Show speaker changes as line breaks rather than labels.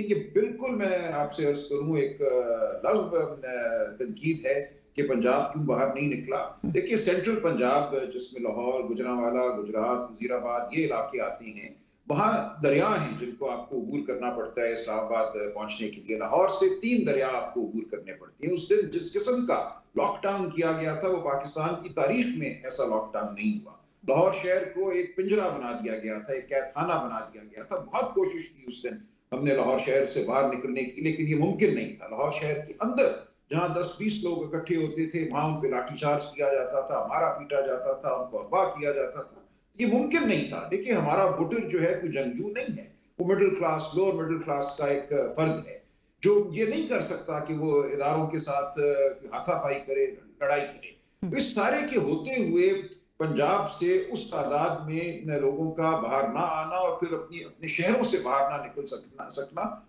ये बिल्कुल मैं आपसे अर्ज़ करूँ एक लग़्व तनकीद है कि पंजाब क्यों बाहर नहीं निकला। देखिए सेंट्रल पंजाब जिसमें लाहौर, गुजरांवाला, गुजरात, वज़ीराबाद ये इलाके आते हैं, वहाँ दरिया हैं जिनको आपको अबूर करना पड़ता है इस्लामाबाद पहुँचने के लिए। लाहौर से 3 दरिया आपको अबूर करने पड़ते हैं। उस दिन जिस किस्म का लॉकडाउन किया गया था, वो पाकिस्तान की तारीख़ में ऐसा लॉकडाउन नहीं हुआ। लाहौर शहर को एक पिंजरा बना दिया गया था, एक कैदखाना बना दिया गया था। बहुत कोशिश की उस दिन हमने लाहौर शहर से बाहर निकलने की, लेकिन ये मुमकिन नहीं था। लाहौर शहर के अंदर जहाँ 10-20 लोग इकट्ठे होते थे, वहाँ उन पे लाठीचार्ज किया जाता था, मारा-पीटा जाता था, उनको अगवा किया जाता था। ये मुमकिन नहीं था। देखिए हमारा वोटर जो है कोई जंगजू नहीं है। वो middle class, lower middle class का एक फर्द है, जो ये नहीं कर सकता कि वो इदारों के साथ हाथापाई करे, लड़ाई करे।
हुँ।
तो इस सारे के होते हुए पंजाब से उस तादाद में लोगों का बाहर ना आना और फिर अपने शहरों से बाहर ना निकल सकना सकना